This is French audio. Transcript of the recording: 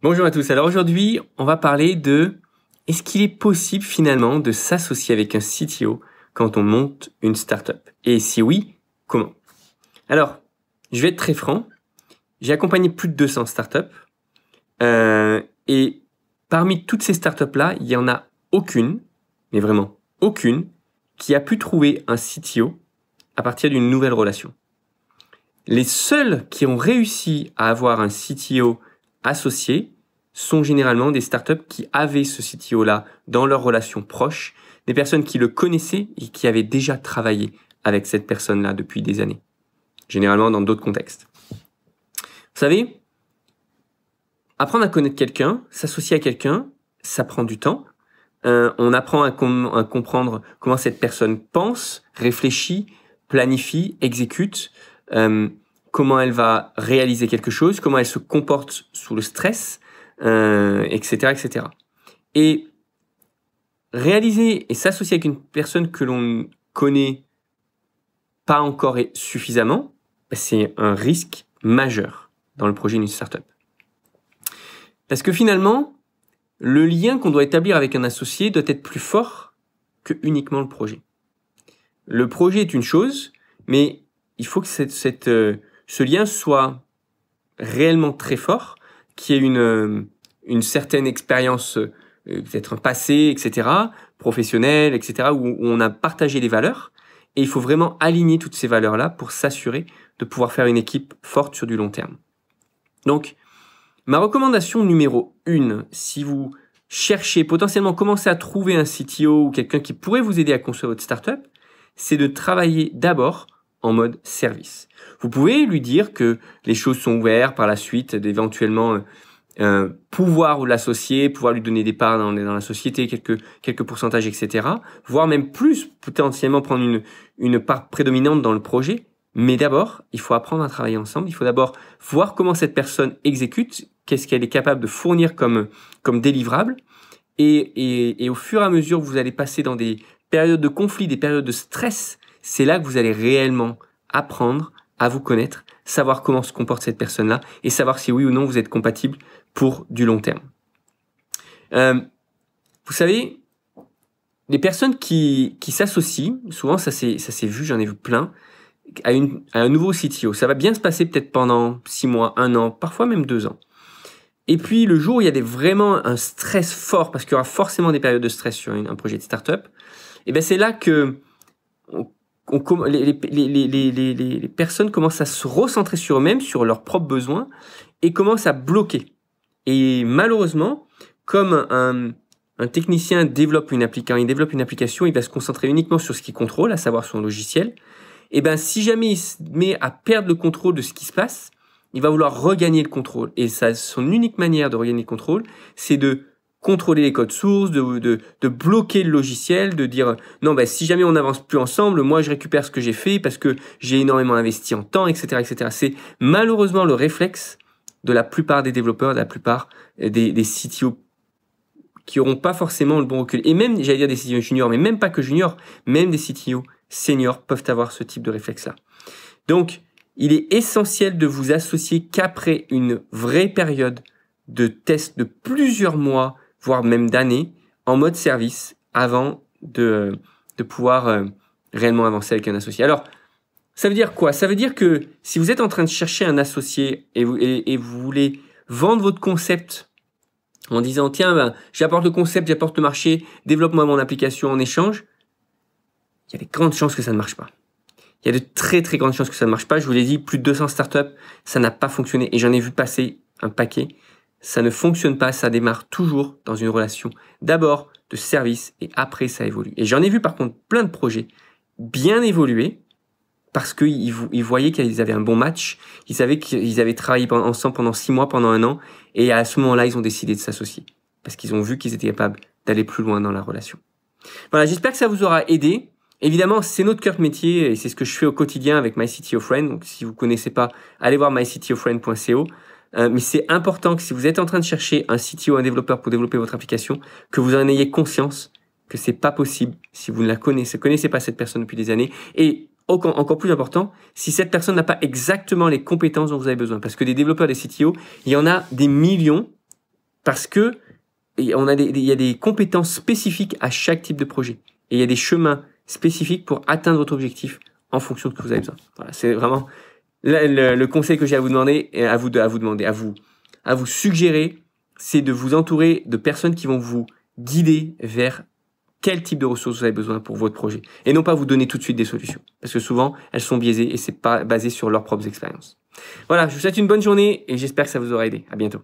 Bonjour à tous. Alors aujourd'hui, on va parler de est-ce qu'il est possible finalement de s'associer avec un CTO quand on monte une startup? Et si oui, comment? Alors, je vais être très franc. J'ai accompagné plus de 200 startups et parmi toutes ces startups-là, il y en a aucune, mais vraiment aucune, qui a pu trouver un CTO à partir d'une nouvelle relation. Les seuls qui ont réussi à avoir un CTO associé sont généralement des startups qui avaient ce CTO-là dans leur relation proche, des personnes qui le connaissaient et qui avaient déjà travaillé avec cette personne-là depuis des années, généralement dans d'autres contextes. Vous savez, apprendre à connaître quelqu'un, s'associer à quelqu'un, ça prend du temps. On apprend à comprendre comment cette personne pense, réfléchit, planifie, exécute, comment elle va réaliser quelque chose, comment elle se comporte sous le stress, etc., etc. Et réaliser et s'associer avec une personne que l'on ne connaît pas encore suffisamment, c'est un risque majeur dans le projet d'une startup. Parce que finalement, le lien qu'on doit établir avec un associé doit être plus fort que uniquement le projet. Le projet est une chose, mais il faut que ce lien soit réellement très fort, qu'il y ait une certaine expérience, peut-être un passé, etc., professionnel, etc., où on a partagé des valeurs. Et il faut vraiment aligner toutes ces valeurs-là pour s'assurer de pouvoir faire une équipe forte sur du long terme. Donc, ma recommandation numéro 1, si vous cherchez potentiellement commencer à trouver un CTO ou quelqu'un qui pourrait vous aider à construire votre startup, c'est de travailler d'abord en mode service. Vous pouvez lui dire que les choses sont ouvertes par la suite, d'éventuellement pouvoir l'associer, pouvoir lui donner des parts dans la société, quelques pourcentages, etc. Voire même plus, potentiellement prendre une part prédominante dans le projet. Mais d'abord, il faut apprendre à travailler ensemble. Il faut d'abord voir comment cette personne exécute, qu'est-ce qu'elle est capable de fournir comme délivrable. Et au fur et à mesure que vous allez passer dans des périodes de conflit, des périodes de stress, c'est là que vous allez réellement apprendre à vous connaître, savoir comment se comporte cette personne-là et savoir si oui ou non vous êtes compatible pour du long terme. Vous savez, les personnes qui s'associent, souvent ça s'est vu, j'en ai vu plein, à un nouveau CTO. Ça va bien se passer peut-être pendant 6 mois, 1 an, parfois même 2 ans. Et puis le jour où il y a vraiment un stress fort, parce qu'il y aura forcément des périodes de stress sur un projet de start-up, et ben c'est là que les personnes commencent à se recentrer sur eux-mêmes, sur leurs propres besoins, et commencent à bloquer. Et malheureusement, comme un technicien développe une application, il va se concentrer uniquement sur ce qu'il contrôle, à savoir son logiciel. Et ben si jamais il se met à perdre le contrôle de ce qui se passe, il va vouloir regagner le contrôle. Et son unique manière de regagner le contrôle, c'est de contrôler les codes sources, de bloquer le logiciel, de dire non, ben, si jamais on n'avance plus ensemble, moi je récupère ce que j'ai fait parce que j'ai énormément investi en temps, etc., etc. C'est malheureusement le réflexe de la plupart des développeurs, de la plupart des CTO qui n'auront pas forcément le bon recul. Et même, j'allais dire des CTO juniors, mais même pas que juniors, même des CTO seniors peuvent avoir ce type de réflexe-là. Donc, il est essentiel de vous associer qu'après une vraie période de test de plusieurs mois, voire même d'années, en mode service, avant de pouvoir réellement avancer avec un associé. Alors, ça veut dire quoi? Ça veut dire que si vous êtes en train de chercher un associé et vous voulez vendre votre concept en disant, tiens, ben, j'apporte le concept, j'apporte le marché, développe-moi mon application en échange, il y a des grandes chances que ça ne marche pas. Il y a de très très grandes chances que ça ne marche pas. Je vous l'ai dit, plus de 200 startups, ça n'a pas fonctionné. Et j'en ai vu passer un paquet. Ça ne fonctionne pas, ça démarre toujours dans une relation d'abord de service et après ça évolue. Et j'en ai vu par contre plein de projets bien évoluer parce qu'ils voyaient qu'ils avaient un bon match. Ils savaient qu'ils avaient travaillé ensemble pendant 6 mois, pendant 1 an. Et à ce moment-là, ils ont décidé de s'associer parce qu'ils ont vu qu'ils étaient capables d'aller plus loin dans la relation. Voilà, j'espère que ça vous aura aidé. Évidemment, c'est notre cœur de métier et c'est ce que je fais au quotidien avec MyCTOFriend. Donc, si vous connaissez pas, allez voir myctofriend.co. Mais c'est important que si vous êtes en train de chercher un CTO, un développeur pour développer votre application, que vous en ayez conscience que c'est pas possible si vous ne la connaissez pas cette personne depuis des années. Et encore plus important, si cette personne n'a pas exactement les compétences dont vous avez besoin. Parce que des développeurs, des CTO, il y en a des millions Parce que il y a des compétences spécifiques à chaque type de projet. Et il y a des chemins spécifiques pour atteindre votre objectif en fonction de ce que vous avez besoin. Voilà, c'est vraiment le conseil que j'ai à vous demander et à vous suggérer, c'est de vous entourer de personnes qui vont vous guider vers quel type de ressources vous avez besoin pour votre projet. Et non pas vous donner tout de suite des solutions. Parce que souvent, elles sont biaisées et c'est pas basé sur leurs propres expériences. Voilà, je vous souhaite une bonne journée et j'espère que ça vous aura aidé. À bientôt.